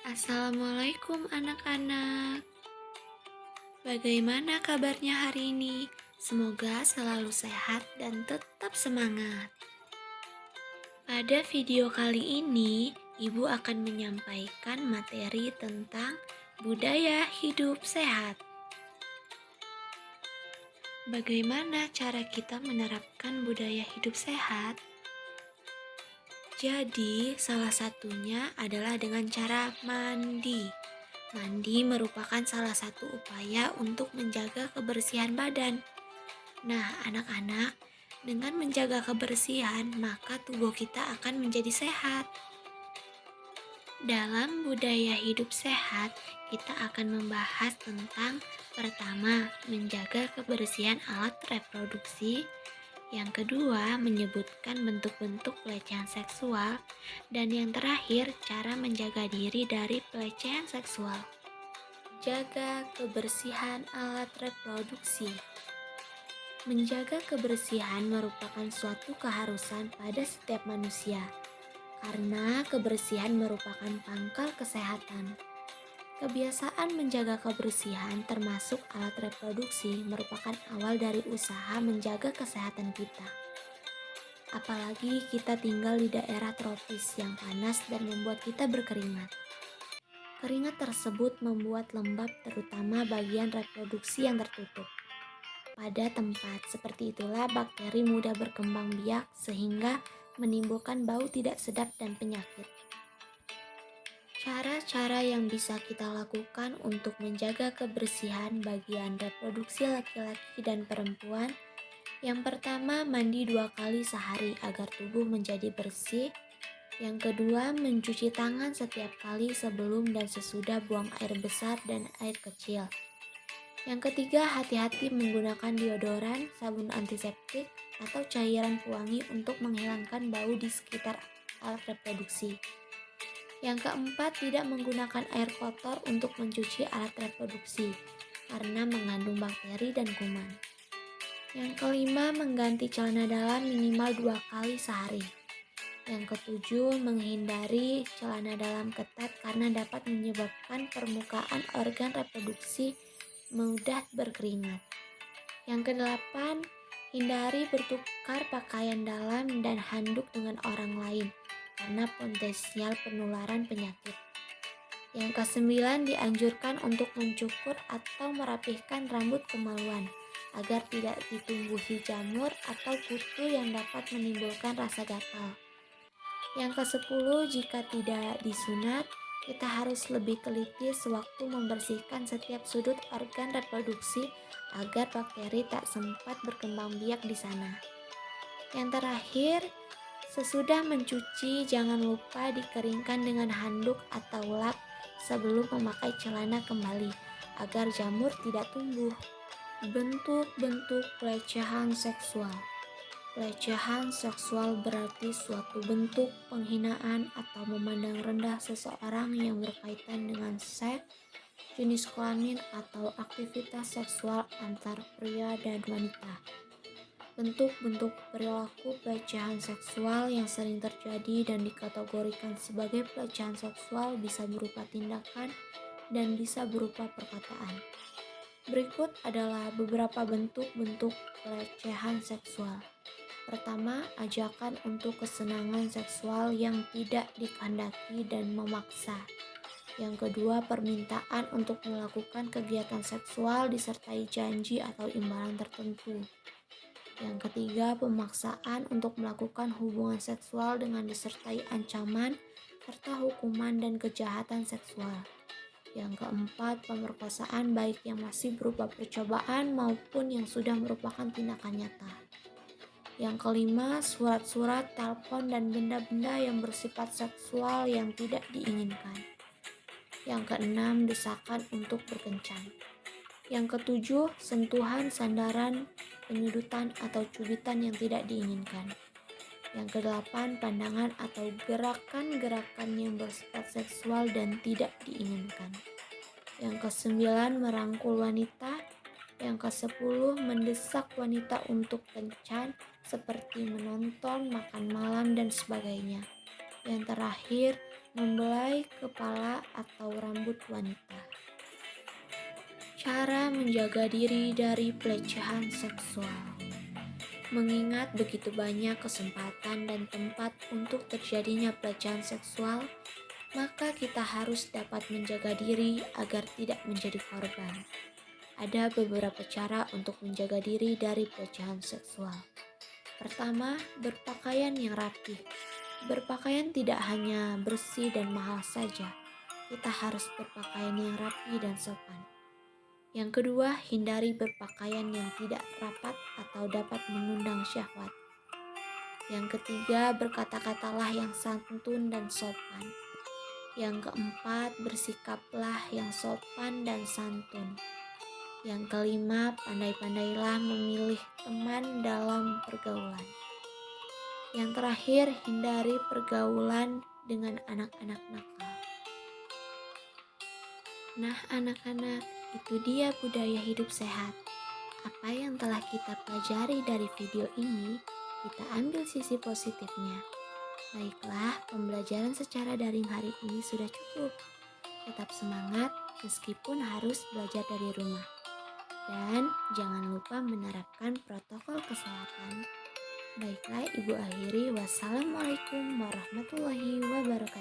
Assalamualaikum anak-anak. Bagaimana kabarnya hari ini? Semoga selalu sehat dan tetap semangat. Pada video kali ini, Ibu akan menyampaikan materi tentang budaya hidup sehat. Bagaimana cara kita menerapkan budaya hidup sehat? Jadi, salah satunya adalah dengan cara mandi. Mandi merupakan salah satu upaya untuk menjaga kebersihan badan. Nah, anak-anak, dengan menjaga kebersihan, maka tubuh kita akan menjadi sehat. Dalam budaya hidup sehat, kita akan membahas tentang pertama, menjaga kebersihan alat reproduksi. Yang kedua, menyebutkan bentuk-bentuk pelecehan seksual. Dan yang terakhir, cara menjaga diri dari pelecehan seksual. Jaga kebersihan alat reproduksi. Menjaga kebersihan merupakan suatu keharusan pada setiap manusia, karena kebersihan merupakan pangkal kesehatan. Kebiasaan menjaga kebersihan termasuk alat reproduksi merupakan awal dari usaha menjaga kesehatan kita. Apalagi kita tinggal di daerah tropis yang panas dan membuat kita berkeringat. Keringat tersebut membuat lembab terutama bagian reproduksi yang tertutup. Pada tempat seperti itulah bakteri mudah berkembang biak sehingga menimbulkan bau tidak sedap dan penyakit. Cara-cara yang bisa kita lakukan untuk menjaga kebersihan bagian reproduksi laki-laki dan perempuan. Yang pertama, mandi 2 kali sehari agar tubuh menjadi bersih. Yang kedua, mencuci tangan setiap kali sebelum dan sesudah buang air besar dan air kecil. Yang ketiga, hati-hati menggunakan deodoran, sabun antiseptik, atau cairan pewangi untuk menghilangkan bau di sekitar alat reproduksi. Yang keempat, tidak menggunakan air kotor untuk mencuci alat reproduksi karena mengandung bakteri dan kuman. Yang kelima, mengganti celana dalam minimal 2 kali sehari. Yang ketujuh, menghindari celana dalam ketat karena dapat menyebabkan permukaan organ reproduksi mudah berkeringat. Yang kedelapan, hindari bertukar pakaian dalam dan handuk dengan orang lain karena potensial penularan penyakit. Yang kesembilan, dianjurkan untuk mencukur atau merapihkan rambut kemaluan agar tidak ditumbuhi jamur atau kutu yang dapat menimbulkan rasa gatal. Yang kesepuluh, jika tidak disunat, kita harus lebih teliti sewaktu membersihkan setiap sudut organ reproduksi agar bakteri tak sempat berkembang biak di sana. Yang terakhir, sesudah mencuci jangan lupa dikeringkan dengan handuk atau lap sebelum memakai celana kembali agar jamur tidak tumbuh. Bentuk-bentuk pelecehan seksual. Pelecehan seksual berarti suatu bentuk penghinaan atau memandang rendah seseorang yang berkaitan dengan seks, jenis kelamin, atau aktivitas seksual antar pria dan wanita. Bentuk-bentuk perilaku pelecehan seksual yang sering terjadi dan dikategorikan sebagai pelecehan seksual bisa berupa tindakan dan bisa berupa perkataan. Berikut adalah beberapa bentuk-bentuk pelecehan seksual. Pertama, ajakan untuk kesenangan seksual yang tidak dikehendaki dan memaksa. Yang kedua, permintaan untuk melakukan kegiatan seksual disertai janji atau imbalan tertentu. Yang ketiga, pemaksaan untuk melakukan hubungan seksual dengan disertai ancaman serta hukuman dan kejahatan seksual. Yang keempat, pemerkosaan baik yang masih berupa percobaan maupun yang sudah merupakan tindakan nyata. Yang kelima, surat-surat, telepon, dan benda-benda yang bersifat seksual yang tidak diinginkan. Yang keenam, desakan untuk berkencan. Yang ketujuh, sentuhan, sandaran, penyudutan, atau cubitan yang tidak diinginkan. Yang kedelapan, pandangan atau gerakan-gerakan yang bersifat seksual dan tidak diinginkan. Yang kesembilan, merangkul wanita. Yang kesepuluh, mendesak wanita untuk kencan seperti menonton, makan malam, dan sebagainya. Yang terakhir, membelai kepala atau rambut wanita. Cara menjaga diri dari pelecehan seksual. Mengingat begitu banyak kesempatan dan tempat untuk terjadinya pelecehan seksual, maka kita harus dapat menjaga diri agar tidak menjadi korban. Ada beberapa cara untuk menjaga diri dari pelecehan seksual. Pertama, berpakaian yang rapi. Berpakaian tidak hanya bersih dan mahal saja, kita harus berpakaian yang rapi dan sopan. Yang kedua, hindari berpakaian yang tidak rapat atau dapat mengundang syahwat. Yang ketiga, berkata-katalah yang santun dan sopan. Yang keempat, bersikaplah yang sopan dan santun. Yang kelima, pandai-pandailah memilih teman dalam pergaulan. Yang terakhir, hindari pergaulan dengan anak-anak nakal. Nah, anak-anak, itu dia budaya hidup sehat. Apa yang telah kita pelajari dari video ini, kita ambil sisi positifnya. Baiklah, pembelajaran secara daring hari ini sudah cukup. Tetap semangat meskipun harus belajar dari rumah. Dan jangan lupa menerapkan protokol kesehatan. Baiklah, Ibu akhiri. Wassalamualaikum warahmatullahi wabarakatuh.